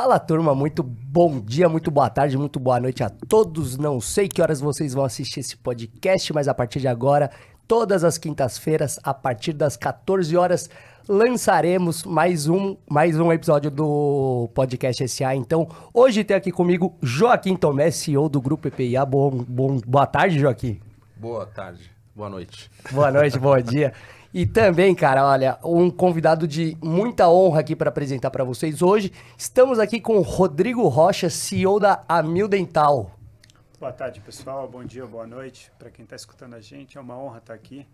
Fala, turma, muito bom dia, muito boa tarde, muito boa noite a todos. Não sei que horas vocês vão assistir esse podcast, mas a partir de agora, todas as quintas-feiras, a partir das 14 horas, lançaremos mais um episódio do Podcast SA. Então, hoje tem aqui comigo Joaquim Tomé, CEO do Grupo EPIA. Boa tarde, Joaquim. Boa tarde, boa noite. Boa noite, bom dia. E também, cara, olha, um convidado de muita honra aqui para apresentar para vocês hoje. Estamos aqui com o Rodrigo Rocha, CEO da Amil Dental. Boa tarde, pessoal. Bom dia, boa noite. Para quem está escutando a gente, é uma honra estar aqui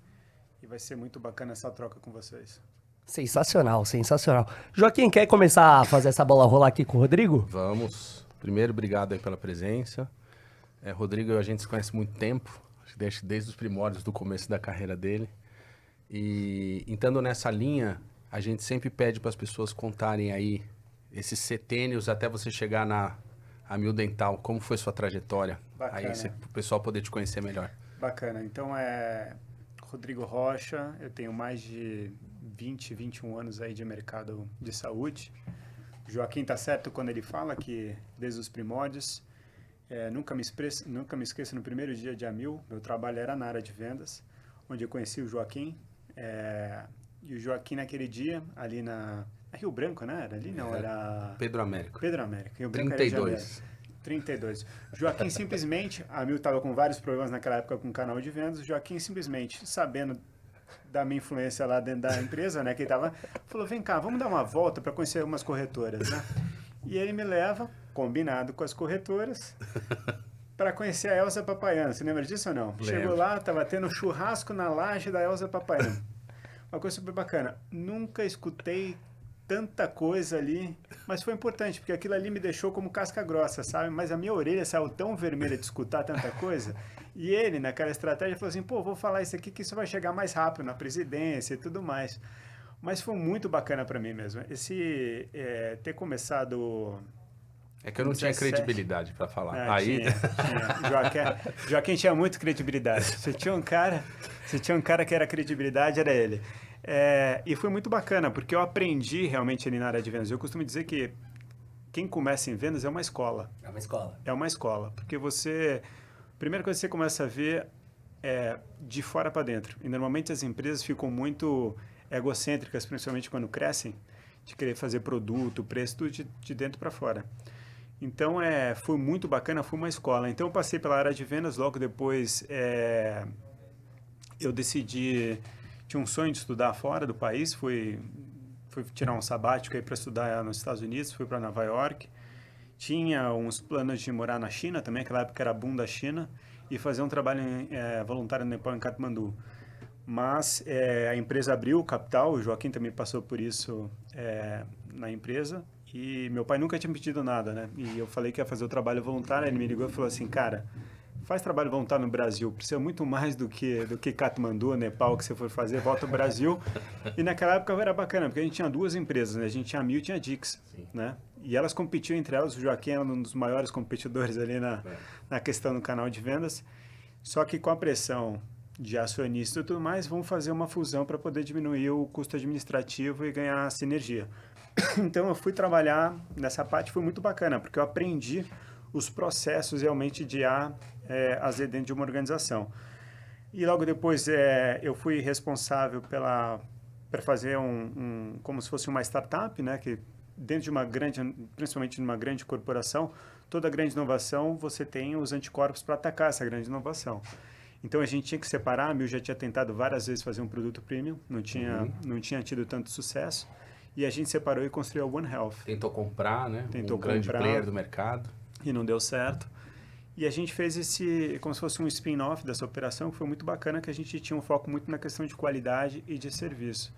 e vai ser muito bacana essa troca com vocês. Sensacional, sensacional. Joaquim, quer começar a fazer essa bola rolar aqui com o Rodrigo? Vamos. Primeiro, obrigado aí pela presença. Rodrigo, a gente se conhece há muito tempo, desde os primórdios do começo da carreira dele. E entrando nessa linha, a gente sempre pede para as pessoas contarem aí esses setênios até você chegar na Amil Dental. Como foi sua trajetória? Bacana. Aí o pessoal poder te conhecer melhor. Bacana. Então, Rodrigo Rocha, eu tenho mais de 20, 21 anos aí de mercado de saúde. O Joaquim tá certo quando ele fala que desde os primórdios, nunca me esqueço, no primeiro dia de Amil, meu trabalho era na área de vendas, onde eu conheci o Joaquim. E o Joaquim naquele dia, ali na Rio Branco, né? Era ali? Não, era... Pedro Américo. Pedro Américo. Rio Branco 32. 32. Joaquim simplesmente, a Amil estava com vários problemas naquela época com o canal de vendas, o Joaquim simplesmente, sabendo da minha influência lá dentro da empresa, né? Que ele tava, falou, vem cá, vamos dar uma volta para conhecer algumas corretoras, né? E ele me leva, combinado com as corretoras... para conhecer a Elza Papaiano. Você lembra disso ou não? Lembro. Chegou lá, estava tendo churrasco na laje da Elza Papaiano. Uma coisa super bacana. Nunca escutei tanta coisa ali, mas foi importante, porque aquilo ali me deixou como casca grossa, sabe? Mas a minha orelha saiu tão vermelha de escutar tanta coisa. E ele, naquela estratégia, falou assim, vou falar isso aqui que isso vai chegar mais rápido na presidência e tudo mais. Mas foi muito bacana para mim mesmo. Ter começado... É que eu não tinha credibilidade para falar. Aí... Tinha. Joaquim tinha muita credibilidade. Se tinha um cara que era credibilidade, era ele. E foi muito bacana, porque eu aprendi realmente ali na área de vendas. Eu costumo dizer que quem começa em vendas é uma escola. É uma escola. É uma escola, porque a primeira coisa que você começa a ver é de fora para dentro. E normalmente as empresas ficam muito egocêntricas, principalmente quando crescem, de querer fazer produto, preço, tudo de dentro para fora. Então, foi muito bacana, foi uma escola. Então, eu passei pela área de vendas, logo depois eu decidi, tinha um sonho de estudar fora do país, fui tirar um sabático aí para estudar nos Estados Unidos, fui para Nova York. Tinha uns planos de morar na China também, naquela época era boom da China, e fazer um trabalho voluntário no Nepal, em Katmandu. Mas a empresa abriu o capital, o Joaquim também passou por isso na empresa, e meu pai nunca tinha pedido nada, né? E eu falei que ia fazer o trabalho voluntário, ele me ligou e falou assim, cara, faz trabalho voluntário no Brasil, precisa muito mais do que Katmandu, Nepal, que você for fazer, volta ao Brasil. E naquela época era bacana, porque a gente tinha duas empresas, né? A gente tinha a Amil e tinha a Dix, né? E elas competiam entre elas, o Joaquim era um dos maiores competidores ali na questão do canal de vendas, só que com a pressão de acionista e tudo mais, vamos fazer uma fusão para poder diminuir o custo administrativo e ganhar sinergia. Então, eu fui trabalhar nessa parte, foi muito bacana, porque eu aprendi os processos realmente de A a Z dentro de uma organização. E logo depois, eu fui responsável para fazer como se fosse uma startup, né, que dentro de uma grande, principalmente numa grande corporação, toda grande inovação, você tem os anticorpos para atacar essa grande inovação. Então, a gente tinha que separar, a Amil já tinha tentado várias vezes fazer um produto premium, não tinha tido tanto sucesso, e a gente separou e construiu a One Health. Tentou comprar, né? Tentou grande comprar, player do mercado. E não deu certo. E a gente fez como se fosse um spin-off dessa operação, que foi muito bacana, que a gente tinha um foco muito na questão de qualidade e de serviço.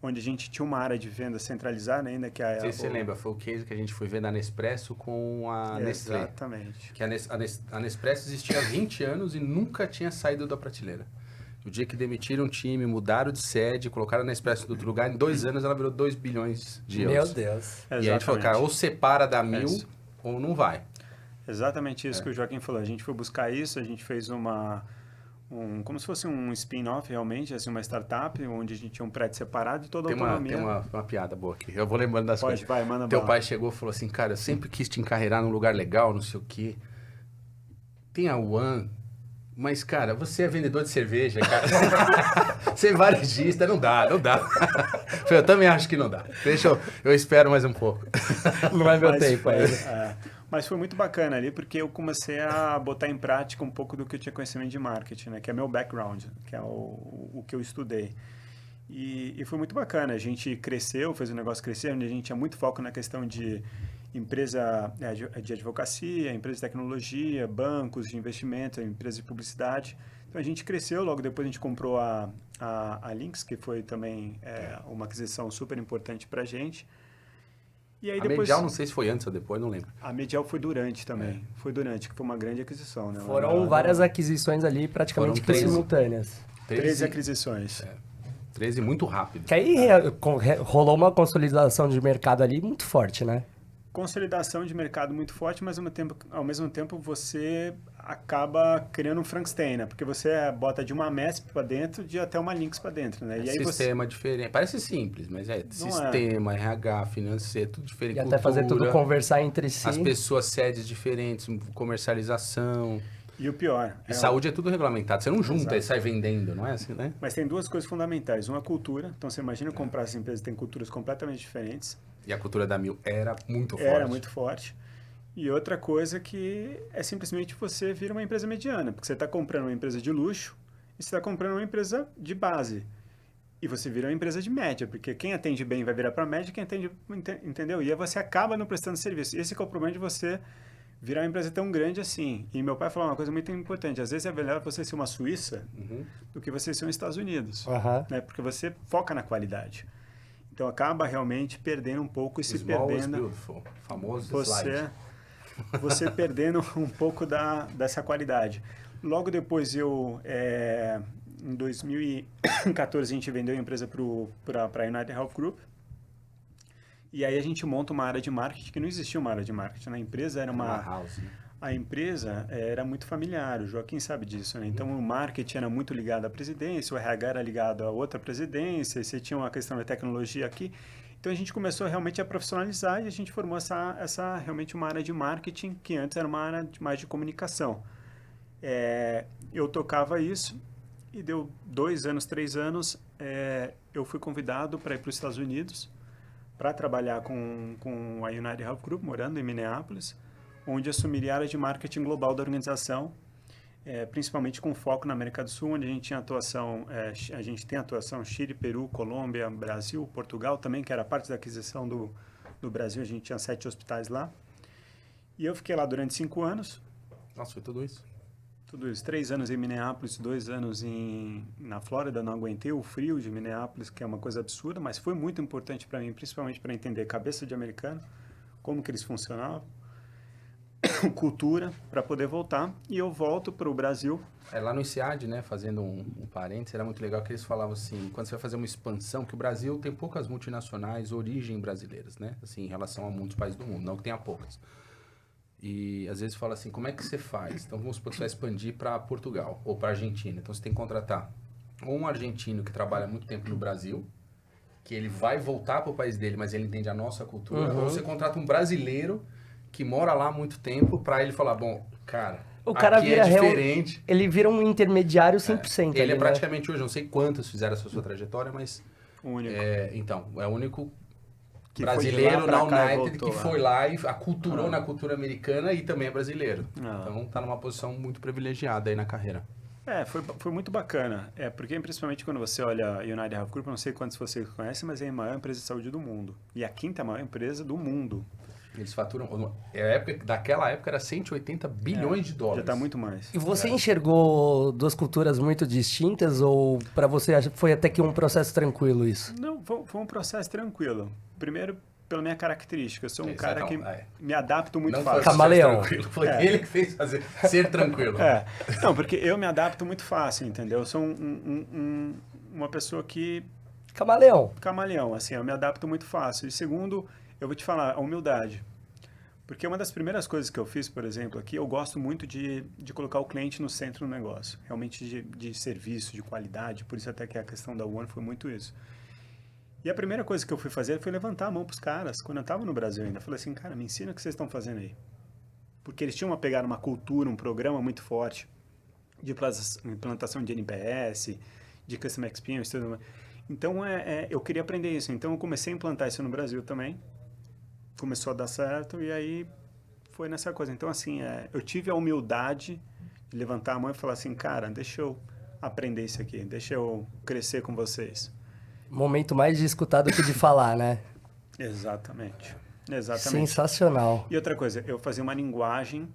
Onde a gente tinha uma área de venda centralizada ainda, que Não sei se você lembra, foi o case que a gente foi ver na Nespresso com a Nestlé. Exatamente. Que a Nespresso existia há 20 anos e nunca tinha saído da prateleira. O dia que demitiram o time, mudaram de sede, colocaram a Nespresso em outro lugar, em 2 anos ela virou 2 bilhões de euros. Meu Deus. E a gente falou, cara, ou separa da Amil ou não vai. Exatamente isso que o Joaquim falou. A gente foi buscar isso, a gente fez como se fosse um spin-off realmente, assim, uma startup, onde a gente tinha um prédio separado e toda a Tem autonomia. uma piada boa aqui. Eu vou lembrando das coisas. Vai, manda Teu bala. pai chegou e falou assim, cara, eu sempre quis te encarreirar num lugar legal, não sei o quê. Tem a One, mas, cara, você é vendedor de cerveja, cara. Você é varejista, não dá. Eu também acho que não dá. Deixa eu espero mais um pouco. Não é meu Mas tempo foi, ainda. mas foi muito bacana ali, porque eu comecei a botar em prática um pouco do que eu tinha conhecimento de marketing, né? Que é meu background, que é o que eu estudei. E foi muito bacana. A gente cresceu, fez o negócio crescer, onde a gente tinha muito foco na questão de empresa de advocacia, empresa de tecnologia, bancos de investimento, empresa de publicidade. Então, a gente cresceu, logo depois a gente comprou a Lynx, que foi também uma aquisição super importante para a gente. E aí A depois, Medial, não sei se foi antes ou depois, não lembro. a Medial foi durante também. Foi durante, que foi uma grande aquisição. Né? Foram várias aquisições ali, praticamente Foram 13. simultâneas. 13 aquisições. 13 muito rápido. Que aí rolou uma consolidação de mercado ali muito forte, né? Consolidação de mercado muito forte, mas ao mesmo tempo você acaba criando um Frankenstein, né? Porque você bota de uma MESP para dentro de até uma Lynx para dentro, né? E aí Sistema diferente. Parece simples, mas sistema, RH, financeiro, tudo diferente. E até fazer tudo conversar entre si. As pessoas, sedes diferentes, comercialização. E o pior... E saúde é tudo regulamentado. Você não junta e sai vendendo, não é assim, né? Mas tem duas coisas fundamentais. Uma, cultura. Então, você imagina comprar essas empresas que têm culturas completamente diferentes. E a cultura da Mil era muito forte. Era muito forte. E outra coisa que é simplesmente você vira uma empresa mediana. Porque você está comprando uma empresa de luxo e você está comprando uma empresa de base. E você vira uma empresa de média. Porque quem atende bem vai virar para média, quem atende... Entendeu? E aí você acaba não prestando serviço. Esse que é o problema de você virar uma empresa tão grande assim. E meu pai falou uma coisa muito importante. Às vezes é melhor você ser uma Suíça do que você ser um Estados Unidos. Né? Porque você foca na qualidade. Então, acaba realmente perdendo um pouco e se perdendo... Beautiful. Famoso slide. Você perdendo um pouco dessa qualidade. Logo depois, em 2014, a gente vendeu a empresa para a United Health Group. E aí a gente monta uma área de marketing, que não existia uma área de marketing. A empresa era uma house, né? A empresa era muito familiar, o Joaquim sabe disso, né? Então, o marketing era muito ligado à presidência, o RH era ligado a outra presidência, você tinha uma questão de tecnologia aqui. Então, a gente começou realmente a profissionalizar e a gente formou essa realmente uma área de marketing, que antes era uma área mais de comunicação. Eu tocava isso e deu 2 anos, 3 anos, eu fui convidado para ir para os Estados Unidos para trabalhar com a United Health Group, morando em Minneapolis, onde assumiria a área de marketing global da organização, principalmente com foco na América do Sul, onde a gente tinha atuação, a gente tem atuação Chile, Peru, Colômbia, Brasil, Portugal também, que era parte da aquisição do Brasil, a gente tinha 7 hospitais lá. E eu fiquei lá durante 5 anos. Nossa, foi tudo isso? Tudo isso. 3 anos em Minneapolis, 2 anos na Flórida, não aguentei o frio de Minneapolis, que é uma coisa absurda, mas foi muito importante para mim, principalmente para entender a cabeça de americano, como que eles funcionavam. Cultura, para poder voltar, e eu volto para o Brasil. Lá no INSEAD, né, fazendo um parênteses, era muito legal que eles falavam assim, quando você vai fazer uma expansão, que o Brasil tem poucas multinacionais origem brasileiras, né, assim, em relação a muitos países do mundo, não que tenha poucas. E às vezes fala assim, como é que você faz? Então vamos supor que você vai expandir para Portugal ou para Argentina, então você tem que contratar ou um argentino que trabalha muito tempo no Brasil, que ele vai voltar para o país dele, mas ele entende a nossa cultura, ou você contrata um brasileiro que mora lá há muito tempo, para ele falar, bom, cara, o cara aqui vira diferente. Ele vira um intermediário 100%. Ele ali, praticamente hoje, não sei quantos fizeram essa sua trajetória, mas... O único. Então, é o único que brasileiro na United voltou, que foi lá e aculturou na cultura americana e também é brasileiro. Então, tá numa posição muito privilegiada aí na carreira. Foi muito bacana. Porque principalmente quando você olha a United Health Group, eu não sei quantos você conhece, mas é a maior empresa de saúde do mundo. E a 5ª maior empresa do mundo. Eles faturam... Daquela época era 180 bilhões de dólares. Já está muito mais. E você enxergou duas culturas muito distintas ou para você foi até que um processo tranquilo isso? Não, foi um processo tranquilo. Primeiro, pela minha característica. Eu sou um cara que me adapto muito fácil. Camaleão. Foi ele que fez ser tranquilo. Não, porque eu me adapto muito fácil, entendeu? Eu sou uma pessoa que... Camaleão. Camaleão, assim, eu me adapto muito fácil. E segundo... Eu vou te falar, a humildade. Porque uma das primeiras coisas que eu fiz, por exemplo, aqui, eu gosto muito de colocar o cliente no centro do negócio. Realmente de serviço, de qualidade. Por isso até que a questão da One foi muito isso. E a primeira coisa que eu fui fazer foi levantar a mão para os caras, quando eu estava no Brasil ainda. Eu falei assim, cara, me ensina o que vocês estão fazendo aí. Porque eles tinham pegar uma cultura, um programa muito forte de implantação de NPS, de Customer Experience, tudo mais. Então, eu queria aprender isso. Então, eu comecei a implantar isso no Brasil também. Começou a dar certo e aí foi nessa coisa. Então, assim, eu tive a humildade de levantar a mão e falar assim, cara, deixa eu aprender isso aqui, deixa eu crescer com vocês. Momento mais de escutar do que de falar, né? Exatamente. Exatamente. Sensacional. E outra coisa, eu fazia uma linguagem,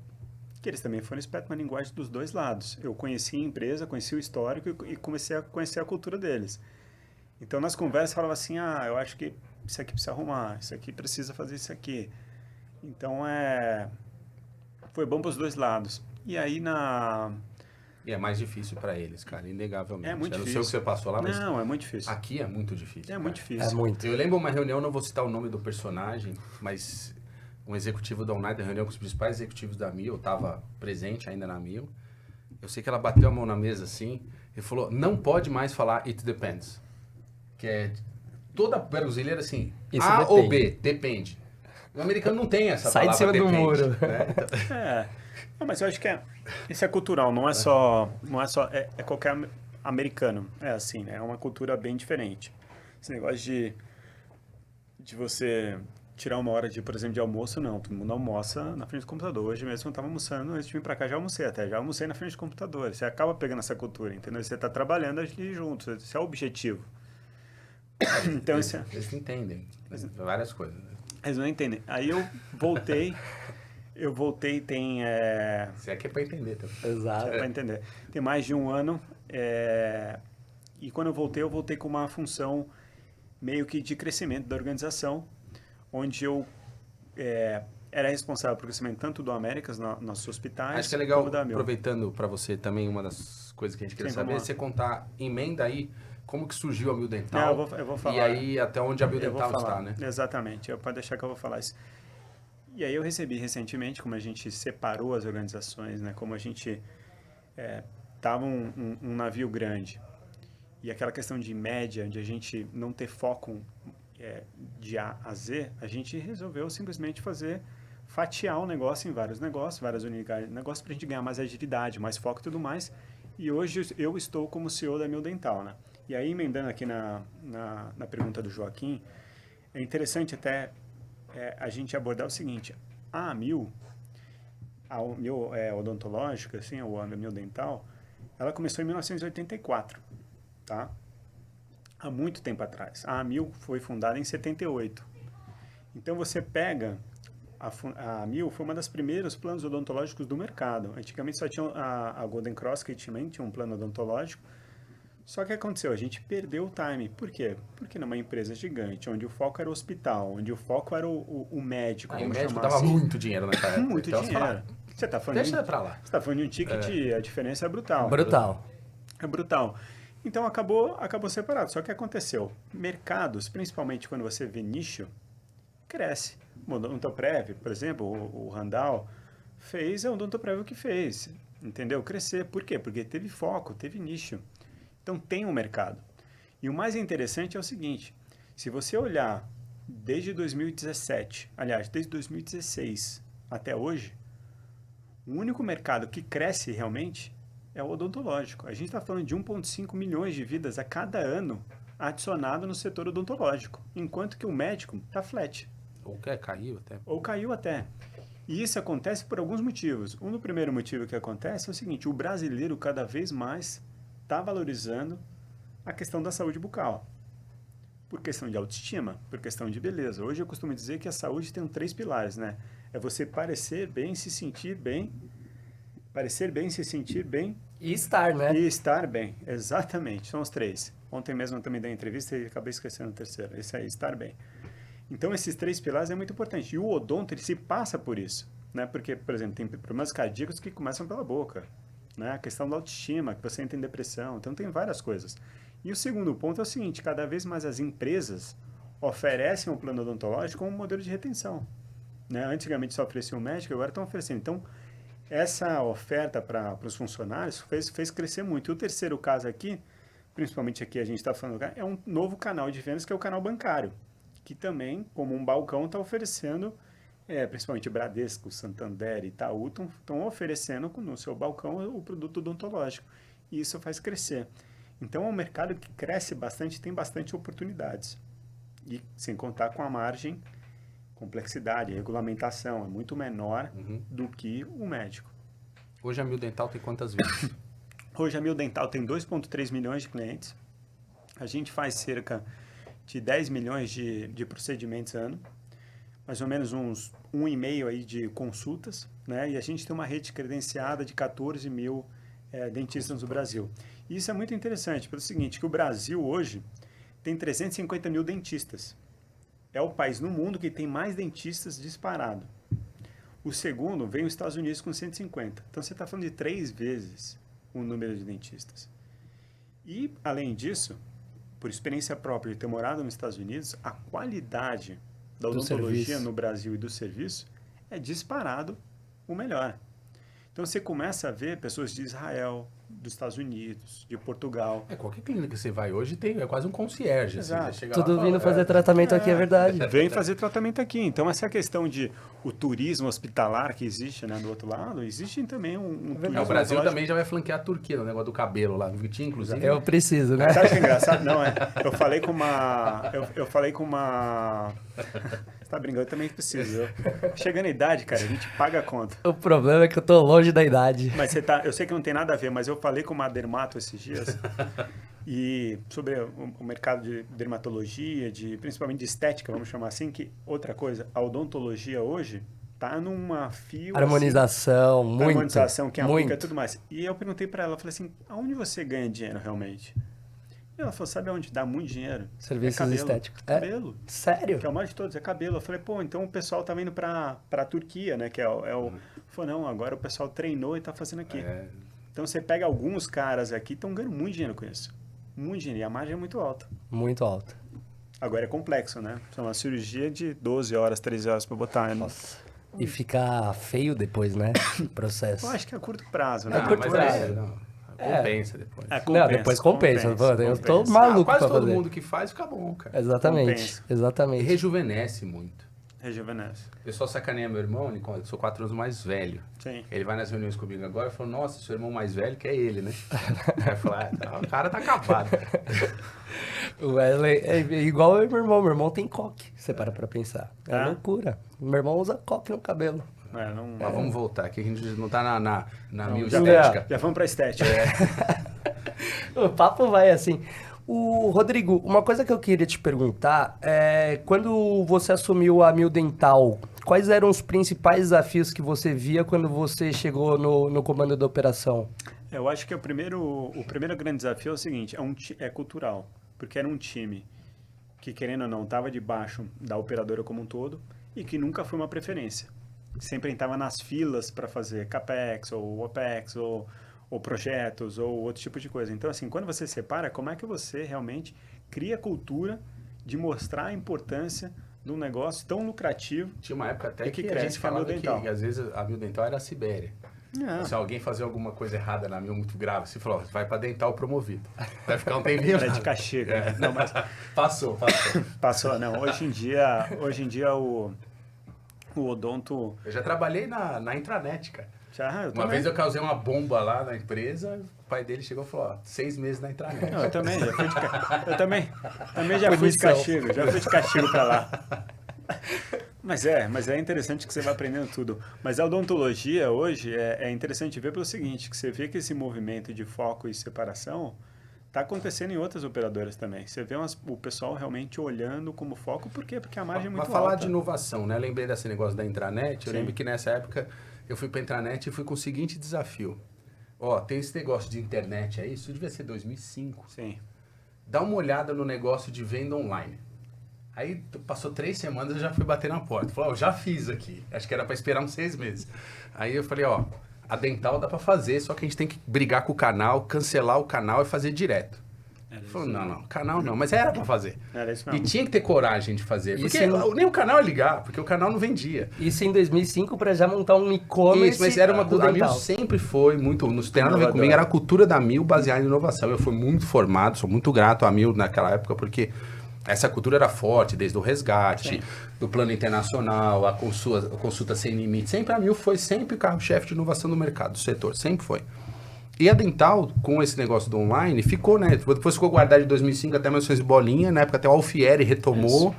que eles também foram espertos, uma linguagem dos dois lados. Eu conhecia a empresa, conhecia o histórico e comecei a conhecer a cultura deles. Então, nas conversas, eu falava assim, eu acho que isso aqui precisa arrumar, isso aqui precisa fazer isso aqui. Então, foi bom para os dois lados. E aí, E é mais difícil para eles, cara, inegavelmente. É muito eu não sei difícil. o que você passou lá, mas Não, é muito difícil. aqui é muito difícil. É cara. muito difícil. É muito. Eu lembro uma reunião, não vou citar o nome do personagem, mas um executivo da United, reunião com os principais executivos da Mil, eu estava presente ainda na Mil. Eu sei que ela bateu a mão na mesa assim e falou, não pode mais falar it depends. Que é toda brasileira assim, Isso A depende. ou B, depende. O americano não tem essa Sai de palavra cima do depende. muro. Né? Não, mas eu acho que isso é cultural, não é qualquer americano. É assim, né? É uma cultura bem diferente. Esse negócio de você tirar uma hora por exemplo, de almoço, não. Todo mundo almoça na frente do computador. Hoje mesmo eu estava almoçando, antes de vir para cá já almocei até. Já almocei na frente do computador. Você acaba pegando essa cultura, entendeu? Você está trabalhando ali junto. Esse é o objetivo. Então, Eles entendem várias coisas. Né? Eles não entendem. Aí eu voltei tem... Se é que é para entender também. Exato. Para entender. Tem mais de um ano. E quando eu voltei com uma função meio que de crescimento da organização, onde eu era responsável pelo crescimento tanto do Américas, nossos hospitais, Acho que é legal, como da Mil. aproveitando para você também, uma das coisas que a gente queria Sim, saber, é vamos lá. você contar, emenda aí, como que surgiu a Mil Dental. Não, eu vou falar. E aí, até onde a Mil Eu vou Dental falar. está, né? Exatamente. Pode deixar que eu vou falar isso. E aí eu recebi recentemente, como a gente separou as organizações, né? Como a gente tava um navio grande e aquela questão de média, de a gente não ter foco de A a Z, a gente resolveu simplesmente fatiar o negócio em vários negócios, várias unidades de negócio, para a gente ganhar mais agilidade, mais foco e tudo mais. E hoje eu estou como CEO da Mil Dental, né? E aí, emendando aqui na pergunta do Joaquim, é interessante até a gente abordar o seguinte: a Mil odontológica, assim, a Mil Dental, ela começou em 1984, tá? Há muito tempo atrás. A Mil foi fundada em 78. Então, você pega... A Mil foi uma das primeiros planos odontológicos do mercado. Antigamente só tinha a Golden Cross, que também tinha um plano odontológico. Só que aconteceu, a gente perdeu o time. Por quê? Porque numa empresa gigante, onde o foco era o hospital, onde o foco era o médico. Aí o vamos médico chamar dava assim. muito dinheiro naquela época. Muito Então, você dinheiro. fala, Você está falando, deixa pra lá. você tá falando de um ticket, a diferença é brutal. Brutal. É brutal. Então acabou separado. Só que aconteceu. Mercados, principalmente quando você vê nicho, cresce. O Odontoprev, por exemplo, o Randall fez o Odontoprev o que fez. Entendeu? Crescer. Por quê? Porque teve foco, teve nicho. Então tem um mercado. E o mais interessante é o seguinte: se você olhar desde 2017, aliás, desde 2016 até hoje, o único mercado que cresce realmente é o odontológico. A gente está falando de 1,5 milhões de vidas a cada ano adicionado no setor odontológico, enquanto que o médico está flat. Ou caiu até. E isso acontece por alguns motivos. No primeiro motivo que acontece é o seguinte: o brasileiro cada vez mais está valorizando a questão da saúde bucal. Por questão de autoestima, por questão de beleza. Hoje eu costumo dizer que a saúde tem 3 pilares, né? É você parecer bem, se sentir bem. Parecer bem, se sentir bem. E estar, né? E estar bem. Exatamente, são os 3. Ontem mesmo eu também dei entrevista e acabei esquecendo o terceiro. Esse aí, estar bem. Então, esses 3 pilares é muito importante. E o odonto, ele se passa por isso, né? Porque, por exemplo, tem problemas cardíacos que começam pela boca, né? A questão da autoestima, que você entra em depressão. Então, tem várias coisas. E o segundo ponto é o seguinte: cada vez mais as empresas oferecem um plano odontológico como um modelo de retenção. né? Antigamente só oferecia o médico, agora estão oferecendo. Então, essa oferta para os funcionários fez crescer muito. E o terceiro caso aqui, principalmente aqui a gente está falando, é um novo canal de vendas, que é o canal bancário, que também, como um balcão, está oferecendo, principalmente Bradesco, Santander e Itaú, estão oferecendo no seu balcão o produto odontológico. E isso faz crescer. Então, é um mercado que cresce bastante, tem bastante oportunidades. E sem contar com a margem, complexidade, regulamentação, é muito menor do que o médico. Hoje a Mil Dental tem quantas vezes? Hoje a Mil Dental tem 2,3 milhões de clientes. A gente faz cerca de 10 milhões de procedimentos ano, mais ou menos uns 1,5 aí de consultas, né? E a gente tem uma rede credenciada de 14 mil dentistas no Brasil. E isso é muito interessante, pelo seguinte, que o Brasil hoje tem 350 mil dentistas. É o país no mundo que tem mais dentistas disparado. O segundo vem os Estados Unidos com 150. Então, você está falando de 3 vezes o número de dentistas. E, além disso, por experiência própria de ter morado nos Estados Unidos, a qualidade da odontologia no Brasil e do serviço é disparado o melhor. Então, você começa a ver pessoas de Israel, dos Estados Unidos, de Portugal. Qualquer clínica que você vai hoje é quase um concierge. Exato. Assim, Tudo vindo fazer tratamento aqui, é verdade. Vem fazer tratamento aqui. Então, essa questão de o turismo hospitalar que existe, né, do outro lado, existe também um turismo. O Brasil também já vai flanquear a Turquia, no negócio do cabelo lá. Vitinho, inclusive. Eu preciso, né? Sabe o que é engraçado? Não, eu falei com uma... Eu falei com uma... Você tá brincando? Eu também preciso. Chegando a idade, cara, a gente paga a conta. O problema é que eu tô longe da idade. Mas eu sei que não tem nada a ver, mas eu falei com uma dermato esses dias e sobre o mercado de dermatologia, principalmente de estética, vamos chamar assim, que outra coisa, a odontologia hoje tá numa fio... Harmonização, assim, muito. Harmonização, quem aplica muito. tudo mais. E eu perguntei para ela, falei assim, aonde você ganha dinheiro realmente? E ela falou, sabe onde dá muito dinheiro? Serviços estéticos. Cabelo. Sério? Que é o maior de todos, é cabelo. Eu falei, pô, então o pessoal tá indo pra Turquia, né? Que é o... Falou, não, agora o pessoal treinou e tá fazendo aqui. Então você pega alguns caras aqui, estão ganhando muito dinheiro com isso. Muito dinheiro. E a margem é muito alta. Muito alta. Agora é complexo, né? É uma cirurgia de 12 horas, 13 horas pra botar. Nossa. E fica feio depois, né? O processo. Eu acho que é a curto prazo, né? Curto prazo. Compensa depois. Compensa, não, depois compensa. Eu tô compensa. maluco quase pra todo fazer. mundo que faz fica bom, cara. Exatamente. Compensa. E Exatamente. rejuvenesce muito. Rejuvenesce. O pessoal sacaneia meu irmão, eu sou 4 anos mais velho. Sim. Ele vai nas reuniões comigo agora e fala, nossa, seu irmão mais velho que é ele, né? Aí eu falo, o cara tá acabado. O Wesley é igual eu e meu irmão. Meu irmão tem coque, você para pra pensar. É loucura. Meu irmão usa coque no cabelo. Mas vamos voltar, aqui a gente não tá na mil Já estética. Já vamos pra estética. O papo vai assim. Rodrigo, uma coisa que eu queria te perguntar é, quando você assumiu a Mil Dental, quais eram os principais desafios que você via quando você chegou no comando da operação? Eu acho que o primeiro grande desafio é o seguinte, é cultural, porque era um time que, querendo ou não, estava debaixo da operadora como um todo e que nunca foi uma preferência. Sempre estava nas filas para fazer CAPEX ou OPEX ou projetos ou outro tipo de coisa. Então, assim, quando você separa, como é que você realmente cria a cultura de mostrar a importância de um negócio tão lucrativo? Tinha uma época até que a cresce gente falava a Mil Dental. que às vezes a Mil Dental era a Sibéria. Se alguém fazer alguma coisa errada na Mil muito grave, você falou, vai para dental promovido. Vai ficar um tempinho. Era de castigo. Não, mas Passou. passou, não. Hoje em dia o odonto... Eu já trabalhei na intranet, cara. Uma vez eu causei uma bomba lá na empresa, o pai dele chegou e falou, 6 meses na intranet. Não, eu também já fui já fui de castigo, pra lá. Mas é interessante que você vai aprendendo tudo. Mas a odontologia hoje é interessante ver pelo seguinte, que você vê que esse movimento de foco e separação está acontecendo em outras operadoras também. Você vê o pessoal realmente olhando como foco, por quê? Porque a margem é muito alta. Para falar de inovação, né? Eu lembrei desse negócio da intranet, eu Sim. lembro que nessa época eu fui para a intranet e fui com o seguinte desafio. Tem esse negócio de internet aí, isso devia ser 2005. Sim. Dá uma olhada no negócio de venda online. Aí passou 3 semanas, eu já fui bater na porta. Falei, já fiz aqui. Acho que era para esperar uns 6 meses. Aí eu falei, a dental dá para fazer, só que a gente tem que brigar com o canal, cancelar o canal e fazer direto. Falou, não, canal não, mas era pra fazer. Era isso E mesmo. tinha que ter coragem de fazer, Isso porque nem o canal ia ligar, porque o canal não vendia. Isso em 2005 para já montar um e-commerce. Isso, mas era uma do a Mil dental. sempre foi muito, não tem nada a ver Inovador. comigo, era a cultura da Mil baseada em inovação. Eu fui muito formado, sou muito grato à Mil naquela época, porque essa cultura era forte, desde o resgate, Sim. do plano internacional, a consulta sem limite. Sempre a Mil foi sempre o carro-chefe de inovação do mercado, do setor, sempre foi. E a Dental, com esse negócio do online, ficou, né? Depois ficou guardada de 2005 até 1900 bolinha, na época até o Alfieri retomou.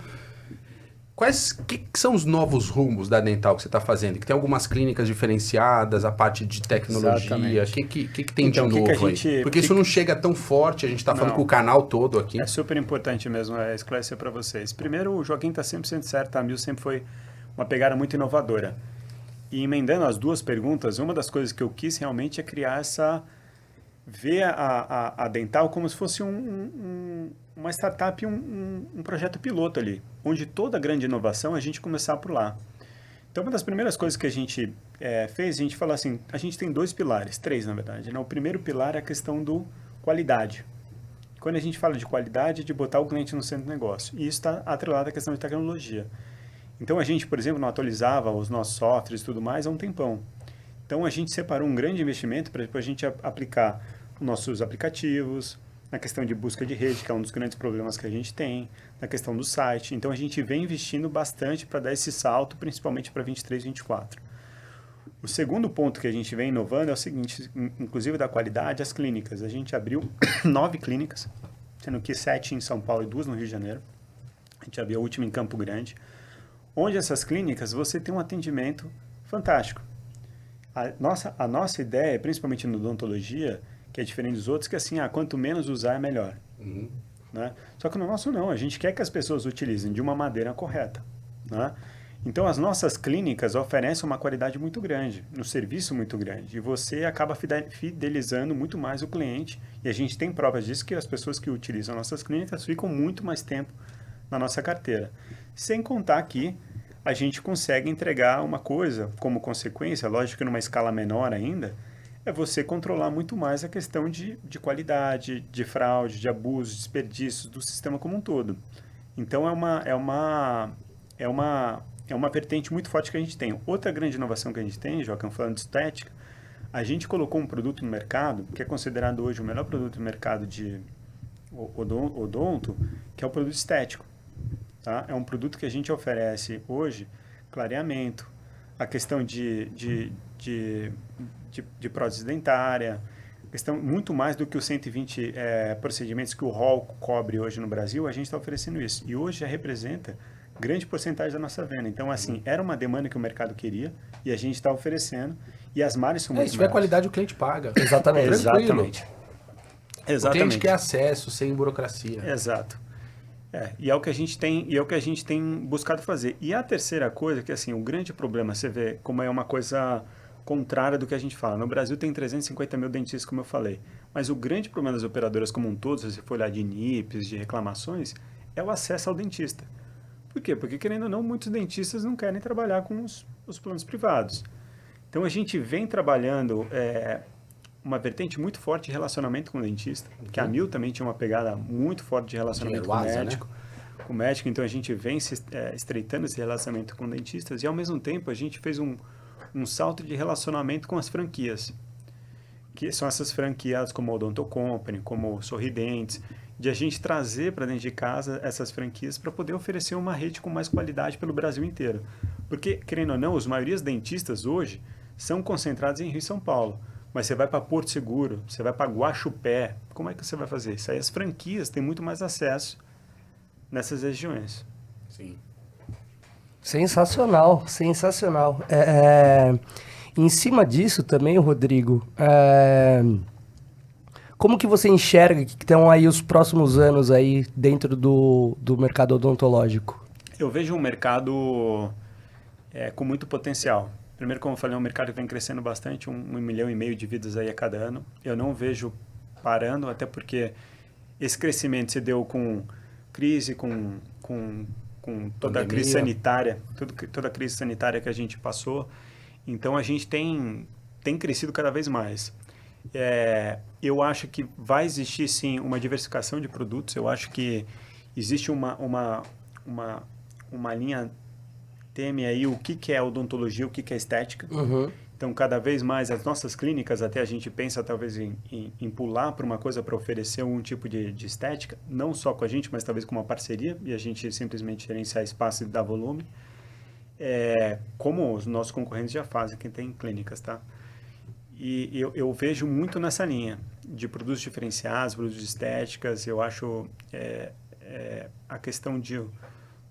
Que são os novos rumos da Dental que você está fazendo? Que tem algumas clínicas diferenciadas, a parte de tecnologia. O Exatamente. que tem Então, de o que que novo a aí? gente- Porque isso não chega tão forte, a gente está falando Não. com o canal todo aqui. É super importante mesmo esclarecer para vocês. Primeiro, o Joaquim está 100% certo, a Mil sempre foi uma pegada muito inovadora. E emendando as duas perguntas, uma das coisas que eu quis realmente é criar ver a Dental como se fosse uma startup, um projeto piloto ali, onde toda grande inovação a gente começar por lá. Então, uma das primeiras coisas que a gente fez, a gente falou assim, a gente tem 2 pilares, 3 na verdade, né? O primeiro pilar é a questão do qualidade. Quando a gente fala de qualidade, é de botar o cliente no centro do negócio. E isso está atrelado à questão de tecnologia. Então, a gente, por exemplo, não atualizava os nossos softwares e tudo mais há um tempão. Então, a gente separou um grande investimento para depois a gente aplicar os nossos aplicativos, na questão de busca de rede, que é um dos grandes problemas que a gente tem, na questão do site. Então, a gente vem investindo bastante para dar esse salto, principalmente para 23, 24. O segundo ponto que a gente vem inovando é o seguinte, inclusive da qualidade, as clínicas. A gente abriu 9 clínicas, sendo que 7 em São Paulo e 2 no Rio de Janeiro. A gente abriu a última em Campo Grande, onde essas clínicas você tem um atendimento fantástico. A nossa ideia, principalmente no odontologia, que é diferente dos outros, que é assim, quanto menos usar é melhor. Né? Só que no nosso não, a gente quer que as pessoas utilizem de uma maneira correta. Né? Então, as nossas clínicas oferecem uma qualidade muito grande, um serviço muito grande, e você acaba fidelizando muito mais o cliente, e a gente tem provas disso que as pessoas que utilizam nossas clínicas ficam muito mais tempo na nossa carteira. Sem contar que a gente consegue entregar uma coisa, como consequência, lógico que numa escala menor ainda, é você controlar muito mais a questão de qualidade, de fraude, de abuso, de desperdícios do sistema como um todo. Então, é uma vertente muito forte que a gente tem. Outra grande inovação que a gente tem, Joaquim, falando de estética, a gente colocou um produto no mercado, que é considerado hoje o melhor produto do mercado de odonto, que é o produto estético. Tá? É um produto que a gente oferece hoje, clareamento, a questão de prótese dentária, questão muito mais do que os 120 procedimentos que o hall cobre hoje no Brasil, a gente está oferecendo isso. E hoje já representa grande porcentagem da nossa venda. Então, assim, era uma demanda que o mercado queria e a gente está oferecendo. E as margens são muito Se tiver maiores. qualidade, o cliente paga. Exatamente. Tranquilo. Exatamente. O cliente quer acesso, sem burocracia. Exato. E é o que a gente tem buscado fazer. E a terceira coisa, que assim, o grande problema, você vê como é uma coisa contrária do que a gente fala. No Brasil tem 350 mil dentistas, como eu falei. Mas o grande problema das operadoras como um todo, se você for olhar de NIPs, de reclamações, é o acesso ao dentista. Por quê? Porque, querendo ou não, muitos dentistas não querem trabalhar com os planos privados. Então, a gente vem trabalhando uma vertente muito forte de relacionamento com o dentista, que a Mil também tinha uma pegada muito forte de relacionamento com o médico. Né? Com o médico, então a gente vem estreitando esse relacionamento com dentistas e, ao mesmo tempo, a gente fez um salto de relacionamento com as franquias, que são essas franquias como o Odonto Company, como o Sorridentes, de a gente trazer para dentro de casa essas franquias para poder oferecer uma rede com mais qualidade pelo Brasil inteiro. Porque, querendo ou não, os maiores dentistas hoje são concentrados em Rio e São Paulo. Mas você vai para Porto Seguro, você vai para Guaxupé, como é que você vai fazer isso? Aí as franquias têm muito mais acesso nessas regiões. Sim. Sensacional, sensacional. Em cima disso também, Rodrigo, como que você enxerga que estão aí os próximos anos aí dentro do mercado odontológico? Eu vejo um mercado com muito potencial. Primeiro, como eu falei, é um mercado que vem crescendo bastante, 1,5 milhão de vidas aí a cada ano. Eu não vejo parando, até porque esse crescimento se deu com crise, com toda a crise sanitária, toda a crise sanitária que a gente passou. Então, a gente tem crescido cada vez mais. Eu acho que vai existir, sim, uma diversificação de produtos. Eu acho que existe uma linha tênue aí, o que é odontologia, o que é estética. Uhum. Então, cada vez mais, as nossas clínicas, até a gente pensa talvez em pular para uma coisa para oferecer um tipo de estética, não só com a gente, mas talvez com uma parceria, e a gente simplesmente gerenciar espaço e dar volume, como os nossos concorrentes já fazem, quem tem clínicas, tá? E eu vejo muito nessa linha de produtos diferenciados, produtos estéticas. Eu acho a questão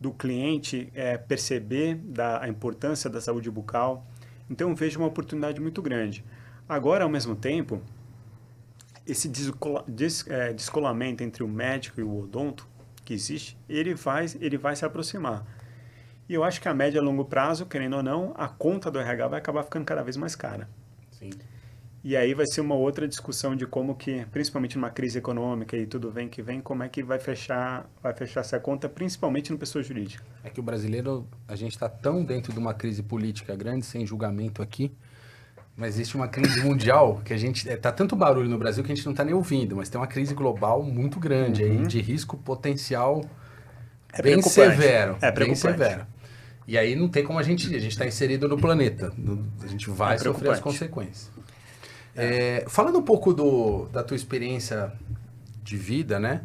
do cliente perceber a importância da saúde bucal. Então, eu vejo uma oportunidade muito grande. Agora, ao mesmo tempo, esse descolamento entre o médico e o odonto que existe, ele vai se aproximar. E eu acho que a média a longo prazo, querendo ou não, a conta do RH vai acabar ficando cada vez mais cara. Sim. E aí vai ser uma outra discussão de como que, principalmente numa crise econômica e tudo vem que vem, como é que vai fechar essa conta, principalmente no pessoa jurídica. É que o brasileiro, a gente está tão dentro de uma crise política grande, sem julgamento aqui, mas existe uma crise mundial que a gente... Tá tanto barulho no Brasil que a gente não está nem ouvindo, mas tem uma crise global muito grande aí, de risco potencial bem severo. É preocupante. Bem severo. E aí não tem como a gente está inserido no planeta. A gente vai sofrer as consequências. Falando um pouco da tua experiência de vida, né?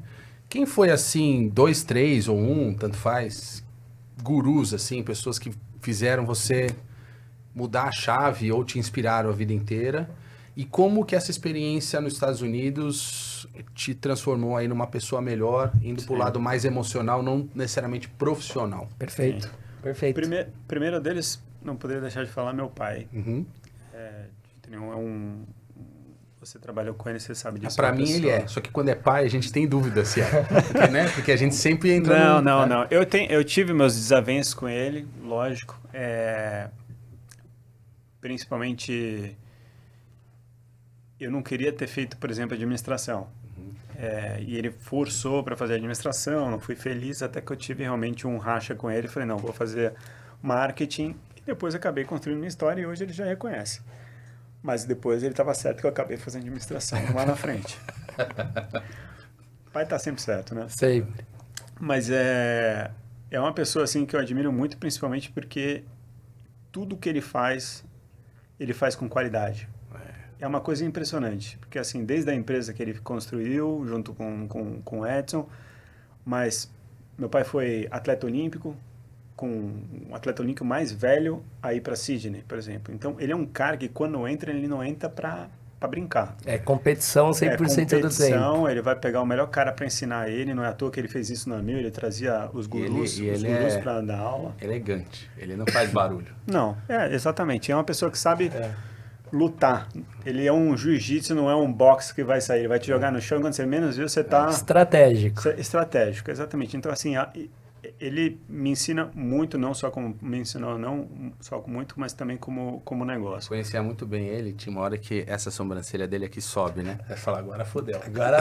Quem foi, assim, 2, 3 ou 1, tanto faz, gurus, assim, pessoas que fizeram você mudar a chave ou te inspiraram a vida inteira? E como que essa experiência nos Estados Unidos te transformou aí numa pessoa melhor, indo para o lado mais emocional, não necessariamente profissional? Perfeito, perfeito. Primeiro deles, não poderia deixar de falar, meu pai. Uhum. Você trabalhou com ele, você sabe disso. Para mim ele é, só que quando é pai a gente tem dúvida se é, porque, né? Porque a gente sempre entra Não. Eu tive meus desavenços com ele, lógico. Principalmente, eu não queria ter feito, por exemplo, administração. E ele forçou para fazer administração, não fui feliz, até que eu tive realmente um racha com ele. Falei, não, vou fazer marketing. E depois acabei construindo minha história e hoje ele já reconhece. Mas depois ele estava certo que eu acabei fazendo administração lá na frente. O pai está sempre certo, né? Sempre. Mas é uma pessoa assim que eu admiro muito, principalmente porque tudo que ele faz com qualidade. É uma coisa impressionante, porque assim, desde a empresa que ele construiu, junto com o Edson, mas meu pai foi atleta olímpico, com um atleta olímpico mais velho a ir para Sydney, por exemplo. Então, ele é um cara que quando entra, ele não entra para brincar. É competição 100% do tempo. Ele vai pegar o melhor cara para ensinar ele, não é à toa que ele fez isso na Mil, ele trazia os gurus para dar aula. Elegante, ele não faz barulho. Não, exatamente. É uma pessoa que sabe lutar. Ele é um jiu-jitsu, não é um boxe que vai sair. Ele vai te jogar no chão, quando você menos viu, você está... Estratégico, exatamente. Então, assim... Ele me ensina muito, não só como me ensinou, não só muito, mas também como negócio. Conhecia muito bem ele, tinha uma hora que essa sobrancelha dele aqui sobe, né? Vai falar, agora fodeu. Agora...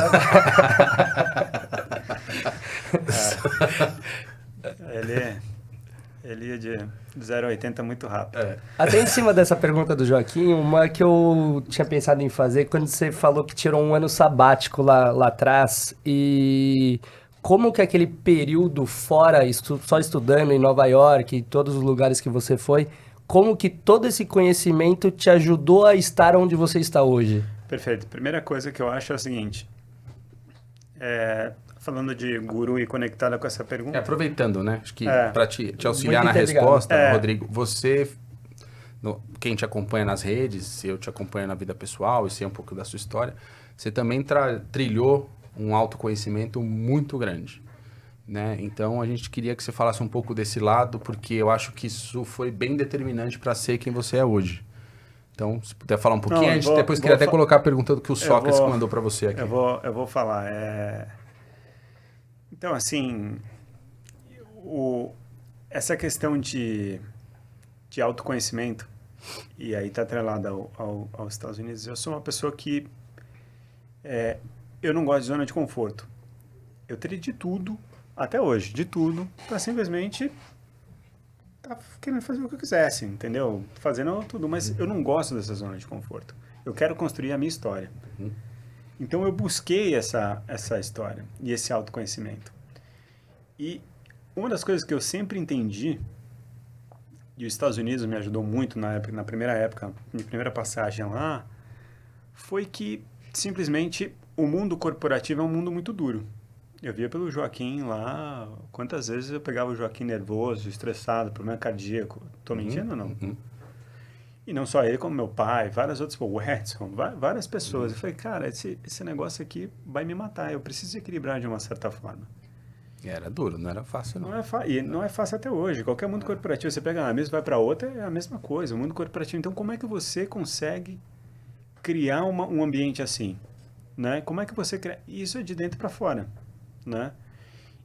Ele ia de 0 a 80 muito rápido. Até em cima dessa pergunta do Joaquim, uma que eu tinha pensado em fazer, quando você falou que tirou um ano sabático lá atrás, e... Como que aquele período fora, só estudando em Nova York, em todos os lugares que você foi, como que todo esse conhecimento te ajudou a estar onde você está hoje? Perfeito. Primeira coisa que eu acho é o seguinte, falando de guru e conectada com essa pergunta... aproveitando, né? Acho que para te auxiliar na resposta, Rodrigo, você, quem te acompanha nas redes, eu te acompanho na vida pessoal e sei um pouco da sua história, você também trilhou um autoconhecimento muito grande, né? Então, a gente queria que você falasse um pouco desse lado, porque eu acho que isso foi bem determinante para ser quem você é hoje. Então, se puder falar um pouquinho, a gente depois queria até colocar a pergunta que o Sócrates mandou para você aqui. Eu vou falar. Então, assim, essa questão de autoconhecimento, e aí está atrelada aos Estados Unidos, eu sou uma pessoa que... eu não gosto de zona de conforto. Eu teria de tudo, até hoje, de tudo, para simplesmente estar querendo fazer o que eu quisesse, entendeu? Fazendo tudo, mas eu não gosto dessa zona de conforto. Eu quero construir a minha história. Então eu busquei essa história e esse autoconhecimento. E uma das coisas que eu sempre entendi, e os Estados Unidos me ajudou muito na primeira época, minha primeira passagem lá, foi que simplesmente o mundo corporativo é um mundo muito duro. Eu via pelo Joaquim lá, quantas vezes eu pegava o Joaquim nervoso, estressado, problema cardíaco. Tô mentindo ou não? E não só ele, como meu pai, várias outras, o Edson, várias pessoas. Eu falei, cara, esse negócio aqui vai me matar, eu preciso equilibrar de uma certa forma. Era duro, não era fácil, não. E não é fácil até hoje. Qualquer mundo corporativo, você pega uma mesa e vai para outra, é a mesma coisa. O mundo corporativo. Então, como é que você consegue criar um ambiente assim? Né? Como é que você cria? Isso é de dentro para fora. Né?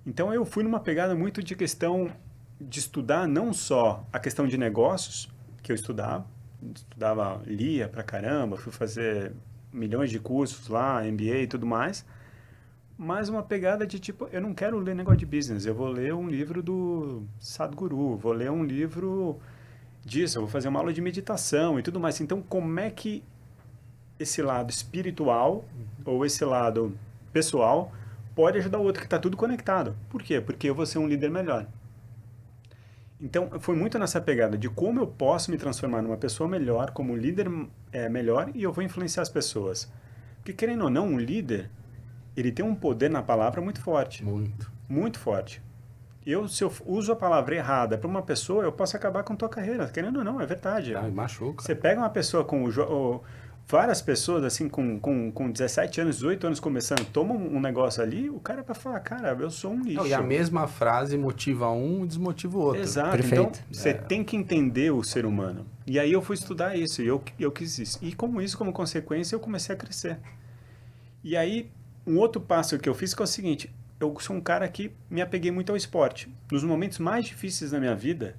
Então, eu fui numa pegada muito de questão de estudar não só a questão de negócios, que eu estudava, lia pra caramba, fui fazer milhões de cursos lá, MBA e tudo mais, mas uma pegada de tipo, eu não quero ler negócio de business, eu vou ler um livro do Sadhguru, vou ler um livro disso, eu vou fazer uma aula de meditação e tudo mais. Então, como é que esse lado espiritual ou esse lado pessoal pode ajudar o outro, que está tudo conectado? Por quê? Porque eu vou ser um líder melhor. Então, foi muito nessa pegada de como eu posso me transformar numa pessoa melhor, como líder melhor, e eu vou influenciar as pessoas. Porque, querendo ou não, um líder, ele tem um poder na palavra muito forte. Muito. Muito forte. Se eu uso a palavra errada para uma pessoa, eu posso acabar com a tua carreira. Querendo ou não, é verdade. Machuca. Você pega uma pessoa com várias pessoas, assim, com 17 anos, 18 anos começando, toma um negócio ali, o cara vai falar, cara, eu sou um lixo. Não, e a mesma frase motiva um e desmotiva o outro. Exato. Perfeito. Então, você tem que entender o ser humano. E aí eu fui estudar isso, e eu quis isso. E como consequência, eu comecei a crescer. E aí, um outro passo que eu fiz que é o seguinte, eu sou um cara que me apeguei muito ao esporte. Nos momentos mais difíceis da minha vida,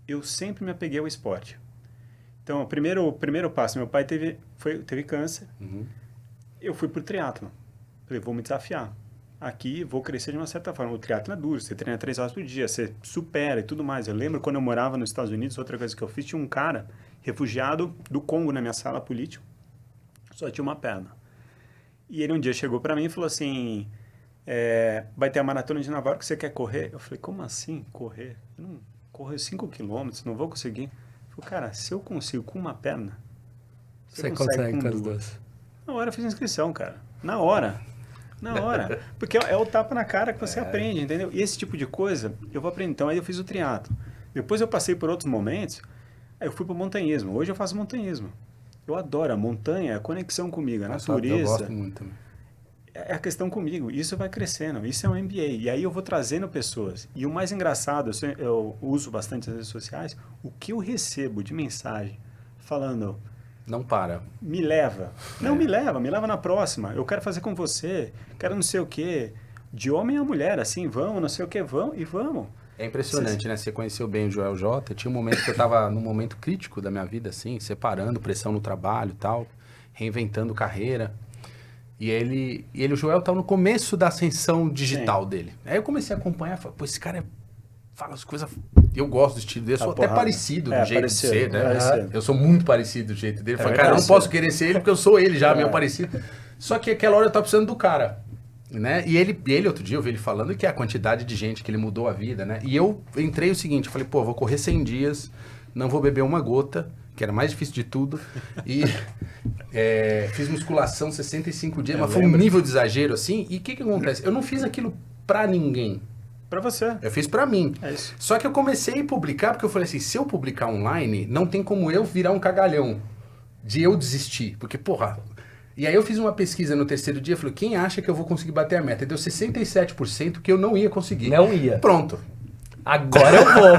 eu sempre me apeguei ao esporte. Então, o primeiro passo, meu pai teve câncer, eu fui pro triatlo. Falei, vou me desafiar. Aqui, vou crescer de uma certa forma. O triatlo é duro, você treina 3 horas por dia, você supera e tudo mais. Eu lembro quando eu morava nos Estados Unidos, outra coisa que eu fiz, tinha um cara refugiado do Congo na minha sala política, só tinha uma perna. E ele um dia chegou para mim e falou assim, vai ter a maratona de Nova York, você quer correr? Eu falei, como assim correr? Eu não corro 5 quilômetros, não vou conseguir. Eu falei, cara, se eu consigo com uma perna, você consegue com as duas. Na hora eu fiz inscrição, cara. Na hora. Porque é o tapa na cara que você aprende, entendeu? E esse tipo de coisa, eu vou aprender. Então, aí eu fiz o triatlo. Depois eu passei por outros momentos, aí eu fui pro montanhismo. Hoje eu faço montanhismo. Eu adoro a montanha, a conexão comigo, a natureza. Eu gosto muito também. É a questão comigo. Isso vai crescendo. Isso é um MBA. E aí eu vou trazendo pessoas. E o mais engraçado, eu uso bastante as redes sociais, o que eu recebo de mensagem falando... Não para. Me leva. Não, me leva na próxima. Eu quero fazer com você, quero não sei o quê. De homem a mulher, assim, vamos, não sei o quê, vamos e vamos. É impressionante, né? Você conheceu bem o Joel J. Tinha um momento que eu estava num momento crítico da minha vida, assim, separando, pressão no trabalho e tal, reinventando carreira. E o Joel tá no começo da ascensão digital dele. Aí eu comecei a acompanhar, falei, pô, esse cara fala as coisas... Eu gosto do estilo dele, eu sou até parecido do jeito de ser, né? Eu sou muito parecido do jeito dele. Falei, cara, eu não posso querer ser ele porque eu sou ele já, meio parecido. Só que aquela hora eu tava precisando do cara, né? E ele outro dia eu vi ele falando que é a quantidade de gente que ele mudou a vida, né? E eu entrei o seguinte, eu falei, pô, vou correr 100 dias, não vou beber uma gota, que era mais difícil de tudo, e fiz musculação 65 dias, mas foi um nível de exagero assim, e o que acontece? Eu não fiz aquilo pra ninguém. Pra você. Eu fiz pra mim. É isso. Só que eu comecei a publicar, porque eu falei assim, se eu publicar online, não tem como eu virar um cagalhão de eu desistir, porque, porra... E aí eu fiz uma pesquisa no terceiro dia, falei, quem acha que eu vou conseguir bater a meta? E deu 67% que eu não ia conseguir. Não ia. Pronto. Agora eu vou.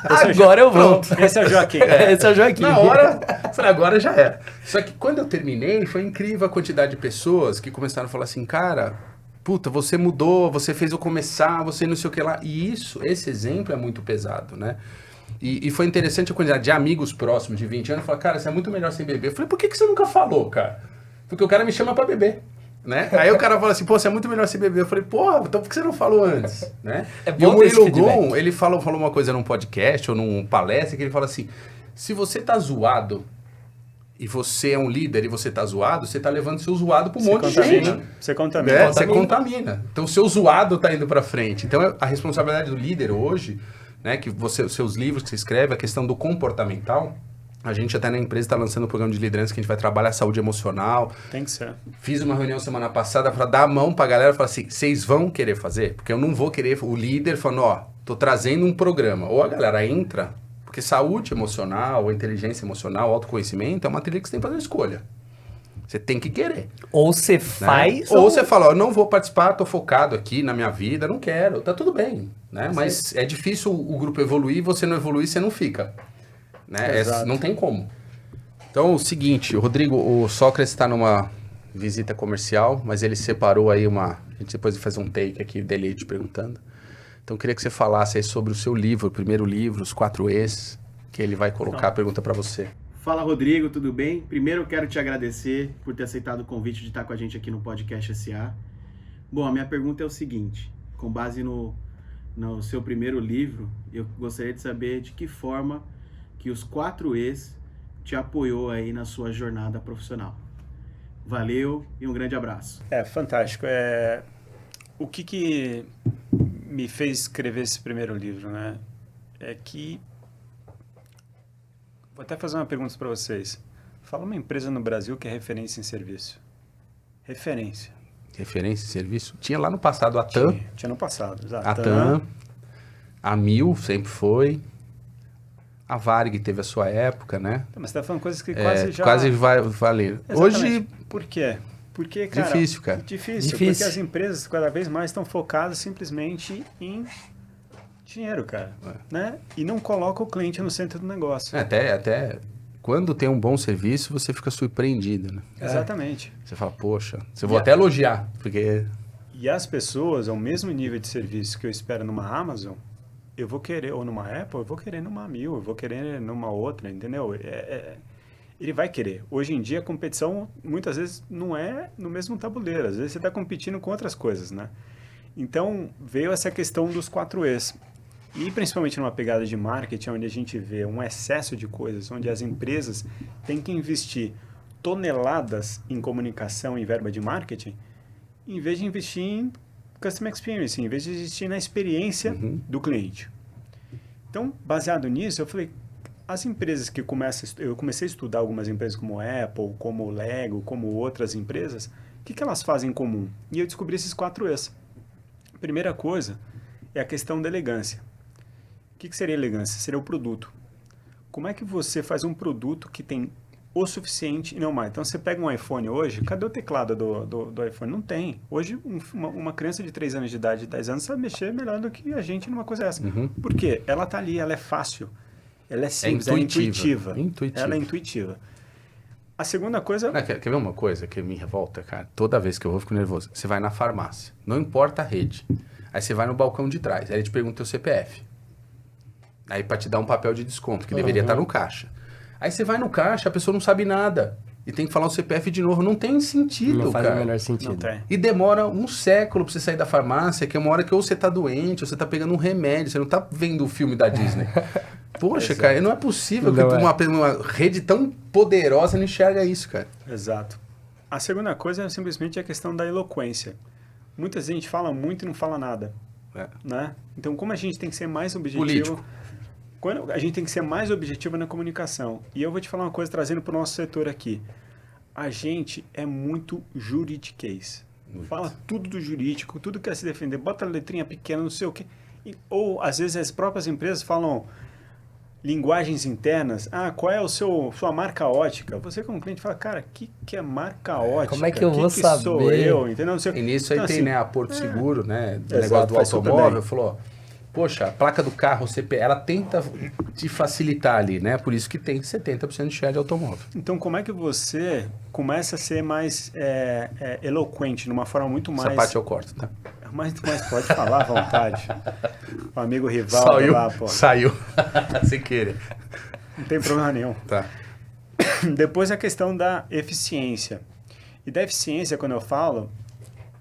Agora eu vou. Esse é o Joaquim. Esse é o Joaquim. Na hora, falei, agora já era. Só que quando eu terminei, foi incrível a quantidade de pessoas que começaram a falar assim, cara, puta, você mudou, você fez eu começar, você não sei o que lá. E esse exemplo é muito pesado, né? E foi interessante a quantidade de amigos próximos de 20 anos, falaram, cara, você é muito melhor sem beber. Eu falei, por que você nunca falou, cara? Porque o cara me chama pra beber. Né? Aí o cara fala assim, pô, você é muito melhor se beber. Eu falei, porra, então por que você não falou antes? Né? É e o Murilo Gon, Gon, ele falou uma coisa num podcast ou num palestra, que ele fala assim, se você tá zoado e você é um líder e você tá zoado, você tá levando seu zoado para um monte de gente. Você contamina. Né? Você contamina. Então, o seu zoado tá indo para frente. Então, a responsabilidade do líder hoje, né, que você, os seus livros que você escreve, a questão do comportamental, a gente até na empresa está lançando um programa de liderança que a gente vai trabalhar saúde emocional. Tem que ser. Fiz uma reunião semana passada para dar a mão para a galera e falar assim, vocês vão querer fazer? Porque eu não vou querer, o líder falando, ó, tô trazendo um programa. Ou a galera entra, porque saúde emocional, inteligência emocional, autoconhecimento é uma trilha que você tem que fazer uma escolha. Você tem que querer. Ou você faz... Ou você fala, ó, eu não vou participar, tô focado aqui na minha vida, não quero, tá tudo bem. Né? Mas é difícil o grupo evoluir, você não evoluir, você não fica. Né? Não tem como. Então, o seguinte, o Rodrigo, o Sócrates está numa visita comercial, mas ele separou aí a gente depois vai fazer um take aqui dele te perguntando. Então, eu queria que você falasse aí sobre o seu livro, o primeiro livro, Os 4 Es, que ele vai colocar a pergunta para você. Fala, Rodrigo, tudo bem? Primeiro, eu quero te agradecer por ter aceitado o convite de estar com a gente aqui no Podcast SA. Bom, a minha pergunta é o seguinte, com base no seu primeiro livro, eu gostaria de saber de que forma que os 4 Es te apoiou aí na sua jornada profissional. Valeu e um grande abraço. Fantástico. O que me fez escrever esse primeiro livro, né? É que... Vou até fazer uma pergunta para vocês. Fala uma empresa no Brasil que é referência em serviço. Referência. Referência em serviço? Tinha lá no passado a TAM. Tinha no passado, exato. A TAM. A Mil sempre foi. A Varig teve a sua época, né? Mas você está falando coisas que quase vai valer. Hoje... Por quê? Porque, cara... Difícil, cara. Difícil, porque as empresas cada vez mais estão focadas simplesmente em dinheiro, cara. Né? E não coloca o cliente no centro do negócio. Até quando tem um bom serviço, você fica surpreendido, né? Exatamente. Você fala, poxa, vou até elogiar, porque... E as pessoas, ao mesmo nível de serviço que eu espero numa Amazon, eu vou querer, ou numa Apple, eu vou querer numa Mil, eu vou querer numa outra, entendeu? Ele vai querer. Hoje em dia, a competição, muitas vezes, não é no mesmo tabuleiro. Às vezes, você está competindo com outras coisas, né? Então, veio essa questão dos 4 Es. E, principalmente numa pegada de marketing, onde a gente vê um excesso de coisas, onde as empresas têm que investir toneladas em comunicação e verba de marketing, em vez de investir em Customer Experience, em vez de investir na experiência do cliente. Então, baseado nisso, eu falei, as empresas que eu comecei a estudar algumas empresas como Apple, como Lego, como outras empresas, o que elas fazem em comum? E eu descobri esses 4 Es. Primeira coisa é a questão da elegância. O que seria elegância? Seria o produto. Como é que você faz um produto que tem o suficiente e não mais? Então, você pega um iPhone hoje, cadê o teclado do iPhone? Não tem. Hoje, uma criança de 3 anos de idade, 10 anos, sabe mexer melhor do que a gente numa coisa dessa. Por quê? Ela está ali, ela é fácil. Ela é simples, ela é intuitiva. Ela é intuitiva. A segunda coisa... Quer ver uma coisa que me revolta, cara? Toda vez que eu vou, fico nervoso. Você vai na farmácia, não importa a rede. Aí você vai no balcão de trás, aí ele te pergunta o CPF. Aí para te dar um papel de desconto, que deveria estar no caixa. Aí você vai no caixa, a pessoa não sabe nada. E tem que falar o CPF de novo. Não tem sentido, não cara. Não faz o menor sentido. Não tem. E demora um século pra você sair da farmácia, que é uma hora que ou você tá doente, ou você tá pegando um remédio. Você não tá vendo o filme da Disney. Poxa, cara, não é possível que uma rede tão poderosa não enxerga isso, cara. Exato. A segunda coisa é simplesmente a questão da eloquência. Muita gente fala muito e não fala nada. Né? Então, como a gente tem que ser mais objetivo... Político. A gente tem que ser mais objetivo na comunicação. E eu vou te falar uma coisa, trazendo para o nosso setor aqui. A gente é muito juridiquês. Fala tudo do jurídico, tudo quer se defender. Bota a letrinha pequena, não sei o quê. Ou, às vezes, as próprias empresas falam linguagens internas. Qual é sua marca ótica? Você, como cliente, fala, cara, o que é marca ótica? Como é que eu vou saber? Sou eu? Entendeu? Não sei. E nisso aí então, tem, assim, né, a Porto Seguro, né? Do exato, negócio do faz super automóvel. bem. Falou, poxa, a placa do carro, o CPF, ela tenta te facilitar ali, né? Por isso que tem 70% de share de automóvel. Então, como é que você começa a ser mais eloquente, numa forma muito mais... Essa parte eu corto, tá? Mas pode falar à vontade. O amigo rival lá, pô. Saiu. Sem querer. Não tem problema nenhum. Tá. Depois a questão da eficiência. E da eficiência, quando eu falo,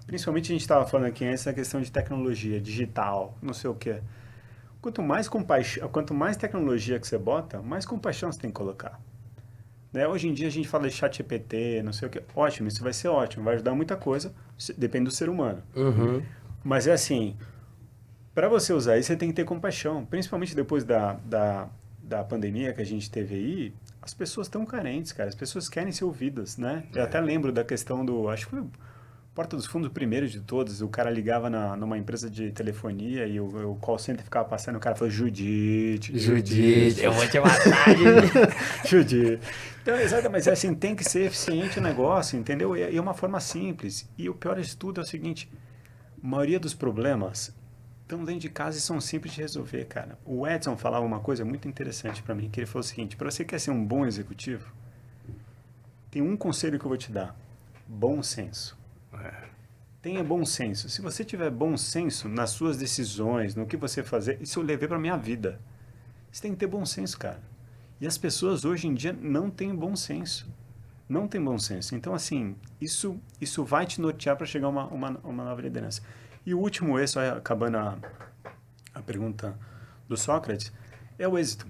principalmente a gente estava falando aqui antes da questão de tecnologia, digital, não sei o quê. Quanto mais tecnologia que você bota, mais compaixão você tem que colocar. Né? Hoje em dia a gente fala de chat GPT, não sei o que. Ótimo, isso vai ser ótimo, vai ajudar muita coisa, depende do ser humano. Uhum. Mas é assim, para você usar isso, você tem que ter compaixão. Principalmente depois da pandemia que a gente teve aí, as pessoas estão carentes, cara. As pessoas querem ser ouvidas, né? Eu até lembro da questão do... Acho que foi o Porta dos Fundos, o primeiro de todos. O cara ligava numa empresa de telefonia e o call center ficava passando. O cara falou, Judite, Eu vou te matar, Judite. Judite. Então, exatamente. Mas assim, tem que ser eficiente o negócio, entendeu? E é uma forma simples. E o pior de tudo é o seguinte... A maioria dos problemas estão dentro de casa e são simples de resolver, cara. O Edson falava uma coisa muito interessante para mim, que ele falou o seguinte, para você que quer ser um bom executivo, tem um conselho que eu vou te dar. Bom senso. Tenha bom senso. Se você tiver bom senso nas suas decisões, no que você fazer, isso eu levei para minha vida. Você tem que ter bom senso, cara. E as pessoas hoje em dia não têm bom senso. Não tem bom senso. Então, assim, isso vai te nortear para chegar a uma nova liderança. E o último, esse, acabando a pergunta do Sócrates, é o êxito.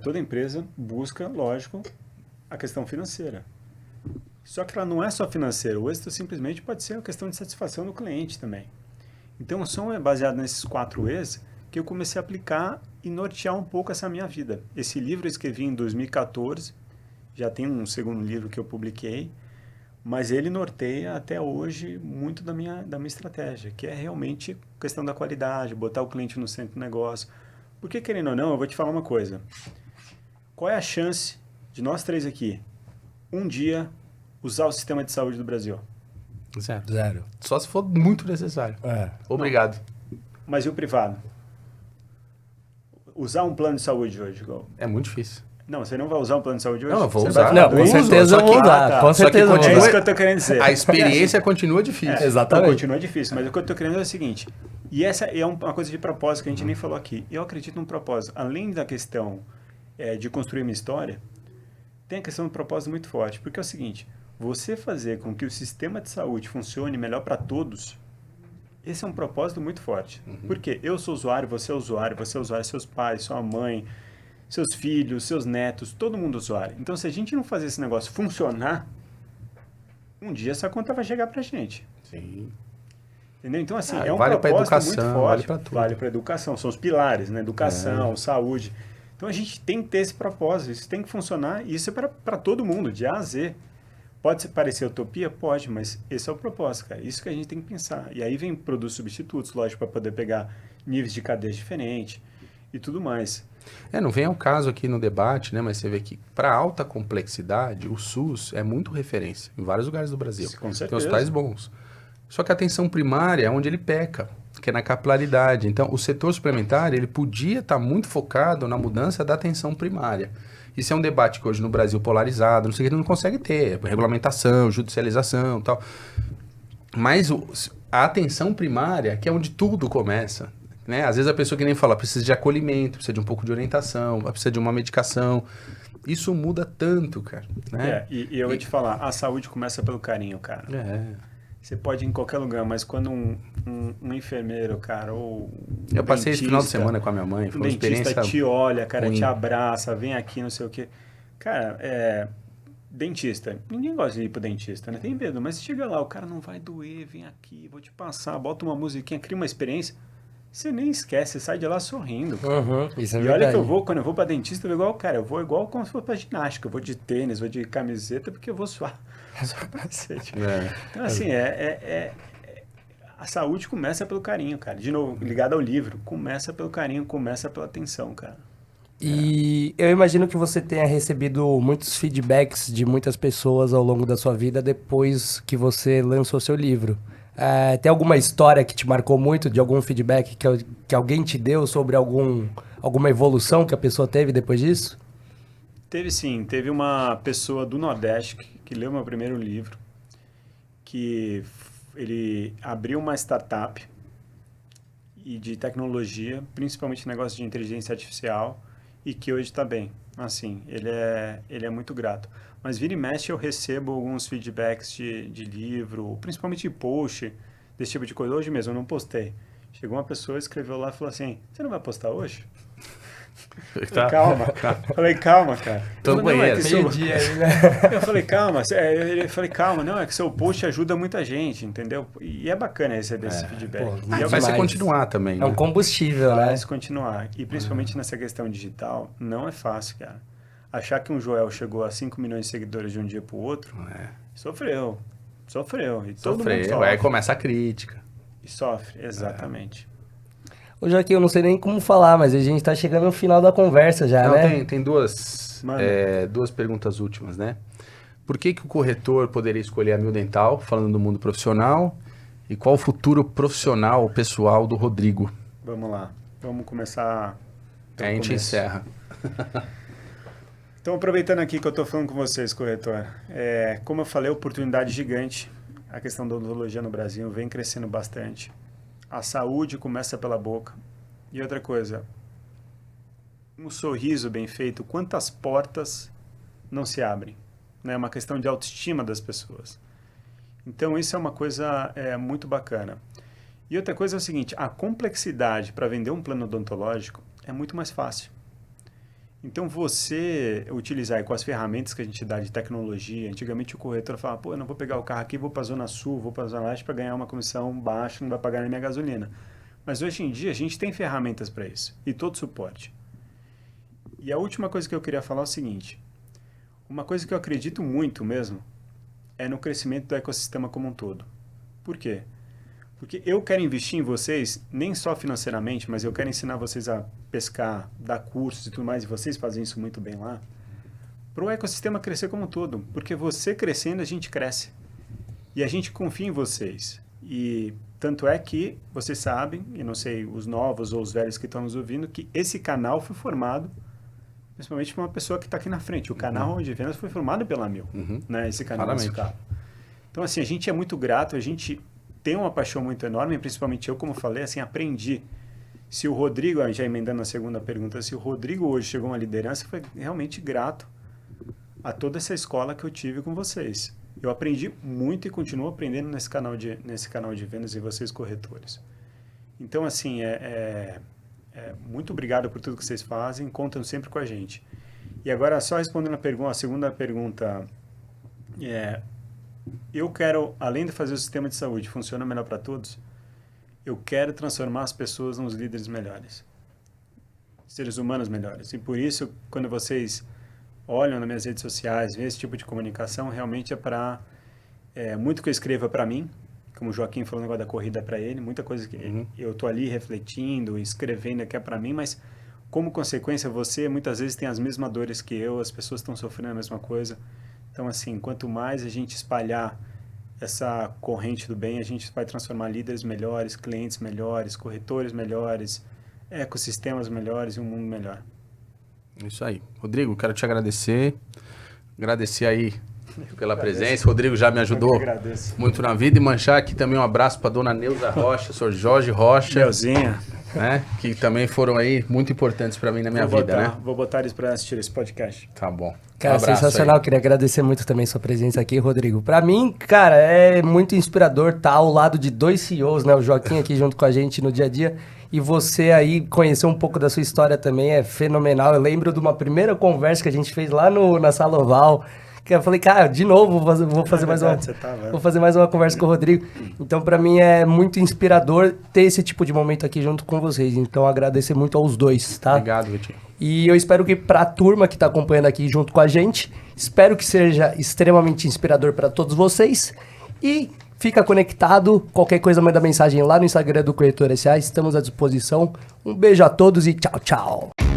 Toda empresa busca, lógico, a questão financeira. Só que ela não é só financeira. O êxito simplesmente pode ser a questão de satisfação do cliente também. Então, são baseado nesses 4 E's que eu comecei a aplicar e nortear um pouco essa minha vida. Esse livro eu escrevi em 2014, já tem um segundo livro que eu publiquei, mas ele norteia até hoje muito da minha estratégia, que é realmente questão da qualidade, botar o cliente no centro do negócio. Porque, querendo ou não, eu vou te falar uma coisa. Qual é a chance de nós 3 aqui, um dia, usar o sistema de saúde do Brasil? Zero. Só se for muito necessário. Obrigado. Mas e o privado? Usar um plano de saúde hoje? É muito difícil. Não, você não vai usar um plano de saúde hoje? Não, eu vou Você usar. vai Não, ficar com doente? certeza eu vou usar. Com Só que certeza eu vou continua- É usar. isso que eu tô querendo dizer. A experiência continua difícil. Exatamente. Então, continua difícil, mas o que eu tô querendo é o seguinte, e essa é uma coisa de propósito que a gente nem falou aqui. Eu acredito num propósito. Além da questão de construir uma história, tem a questão do propósito muito forte, porque é o seguinte, você fazer com que o sistema de saúde funcione melhor para todos, esse é um propósito muito forte. Porque eu sou usuário, você é usuário, seus pais, sua mãe, seus filhos, seus netos, todo mundo usuário. Então, se a gente não fazer esse negócio funcionar, um dia essa conta vai chegar pra gente. Sim. Entendeu? Então, assim, Ah, é um vale pra propósito educação, muito forte. vale pra tudo. Vale pra educação, são os pilares, né? Educação, saúde. Então, a gente tem que ter esse propósito, isso tem que funcionar, e isso é para todo mundo, de A a Z. Pode parecer utopia? Pode, mas esse é o propósito, cara. Isso que a gente tem que pensar. E aí vem produtos substitutos, lógico, para poder pegar níveis de cadeias diferentes e tudo mais. Não vem ao caso aqui no debate, né? Mas você vê que para alta complexidade, o SUS é muito referência em vários lugares do Brasil. Com certeza. Tem hospitais bons. Só que a atenção primária é onde ele peca, que é na capilaridade. Então, o setor suplementar, ele podia estar muito focado na mudança da atenção primária. Isso é um debate que hoje no Brasil polarizado, não sei o que, ele não consegue ter. Regulamentação, judicialização e tal. Mas a atenção primária, que é onde tudo começa, né? Às vezes a pessoa que nem fala, precisa de acolhimento, precisa de um pouco de orientação, precisa de uma medicação. Isso muda tanto, cara. Né? E eu vou te falar, a saúde começa pelo carinho, cara. Você pode ir em qualquer lugar, mas quando um enfermeiro, cara, ou Eu passei esse final de dentista, semana com a minha mãe, foi um uma dentista experiência te olha, cara, ruim. te abraça, vem aqui, não sei o quê. Cara, dentista, ninguém gosta de ir pro dentista, né? Tem medo, mas chega lá, o cara não vai doer, vem aqui, vou te passar, bota uma musiquinha, cria uma experiência, você nem esquece, você sai de lá sorrindo. Isso é E verdade. olha que quando eu vou pra dentista, eu vou igual, cara, eu vou igual como se fosse pra ginástica, eu vou de tênis, vou de camiseta, porque eu vou suar pra cacete. Então, assim, a saúde começa pelo carinho, cara. De novo, ligado ao livro, começa pelo carinho, começa pela atenção, cara. E eu imagino que você tenha recebido muitos feedbacks de muitas pessoas ao longo da sua vida depois que você lançou seu livro. Tem alguma história que te marcou muito, de algum feedback que alguém te deu sobre alguma evolução que a pessoa teve depois disso? Teve sim, teve uma pessoa do Nordeste que leu meu primeiro livro, que ele abriu uma startup e de tecnologia, principalmente negócio de inteligência artificial, e que hoje está bem. Assim, ele é muito grato. Mas vira e mexe eu recebo alguns feedbacks de livro, principalmente de post, desse tipo de coisa. Hoje mesmo eu não postei. Chegou uma pessoa, escreveu lá e falou assim, você não vai postar hoje? Tá. Calma. Falei, calma, cara. Tô no banheiro. Meio-dia aí, né? Eu falei, calma. Eu falei, calma, não, é que seu post ajuda muita gente, entendeu? E é bacana receber esse feedback. pô, E mas eu Vai ser demais. continuar também, É um né? combustível, né? Vai se continuar. E principalmente nessa questão digital, não é fácil, cara. Achar que um Joel chegou a 5 milhões de seguidores de um dia pro outro, sofreu. E todo mundo Sofrer, sofre. aí começa a crítica. E sofre, exatamente. Ô, Joaquim, eu não sei nem como falar, mas a gente tá chegando no final da conversa já, Não, né? tem duas perguntas últimas, né? Por que o corretor poderia escolher a Mil Dental, falando do mundo profissional? E qual o futuro profissional, pessoal do Rodrigo? Vamos lá. Vamos começar. Aí a gente encerra. Então, aproveitando aqui que eu estou falando com vocês, corretor, como eu falei, oportunidade gigante. A questão da odontologia no Brasil vem crescendo bastante. A saúde começa pela boca. E outra coisa, um sorriso bem feito, quantas portas não se abrem? É uma questão de autoestima das pessoas. Então, isso é uma coisa muito bacana. E outra coisa é o seguinte, a complexidade para vender um plano odontológico é muito mais fácil. Então, você utilizar com as ferramentas que a gente dá de tecnologia, antigamente o corretor falava, pô, eu não vou pegar o carro aqui, vou para a Zona Sul, vou para a Zona Leste para ganhar uma comissão baixa, não vai pagar nem minha gasolina. Mas hoje em dia a gente tem ferramentas para isso e todo suporte. E a última coisa que eu queria falar é o seguinte, uma coisa que eu acredito muito mesmo é no crescimento do ecossistema como um todo. Por quê? Porque eu quero investir em vocês, nem só financeiramente, mas eu quero ensinar vocês a pescar, dar cursos e tudo mais, e vocês fazem isso muito bem lá, para o ecossistema crescer como um todo. Porque você crescendo, a gente cresce. E a gente confia em vocês. E tanto é que vocês sabem, e não sei, os novos ou os velhos que estão nos ouvindo, que esse canal foi formado principalmente por uma pessoa que está aqui na frente. O canal de vendas foi formado pela Mil, né? Esse canal nesse carro. Então, assim, a gente é muito grato, a gente tem uma paixão muito enorme, principalmente eu, como falei, assim, aprendi. Se o Rodrigo, já emendando a segunda pergunta, se o Rodrigo hoje chegou a uma liderança, foi realmente grato a toda essa escola que eu tive com vocês. Eu aprendi muito e continuo aprendendo nesse canal de vendas e vocês corretores. Então, assim, muito obrigado por tudo que vocês fazem, contam sempre com a gente. E agora, só respondendo a segunda pergunta, eu quero, além de fazer o sistema de saúde funcionar melhor para todos, eu quero transformar as pessoas nos líderes melhores, seres humanos melhores. E por isso, quando vocês olham nas minhas redes sociais, veem esse tipo de comunicação, realmente é para... muito que eu escreva para mim, como o Joaquim falou, o negócio da corrida para ele, muita coisa que eu estou ali refletindo, escrevendo que é para mim, mas como consequência você muitas vezes tem as mesmas dores que eu, as pessoas estão sofrendo a mesma coisa. Então, assim, quanto mais a gente espalhar essa corrente do bem, a gente vai transformar líderes melhores, clientes melhores, corretores melhores, ecossistemas melhores e um mundo melhor. Isso aí. Rodrigo, quero te agradecer. Agradecer aí pela presença. Rodrigo já me ajudou muito na vida. E manchar aqui também um abraço para dona Neuza Rocha, senhor Jorge Rocha. Neuzinha. Né? Que também foram aí muito importantes para mim na minha vida, né? Vou botar eles para assistir esse podcast. Tá bom. Cara, Um abraço sensacional. aí. Queria agradecer muito também sua presença aqui, Rodrigo. Pra mim, cara, é muito inspirador estar ao lado de dois CEOs, né? O Joaquim aqui junto com a gente no dia a dia. E você aí conhecer um pouco da sua história também é fenomenal. Eu lembro de uma primeira conversa que a gente fez lá na Sala Oval, que eu falei, cara, de novo, vou fazer mais uma conversa com o Rodrigo. Então, pra mim, é muito inspirador ter esse tipo de momento aqui junto com vocês. Então, agradecer muito aos dois, tá? Obrigado, Vitinho. E eu espero que pra turma que tá acompanhando aqui junto com a gente, espero que seja extremamente inspirador pra todos vocês. E fica conectado, qualquer coisa manda mensagem lá no Instagram do Corretor SA, estamos à disposição. Um beijo a todos e tchau, tchau.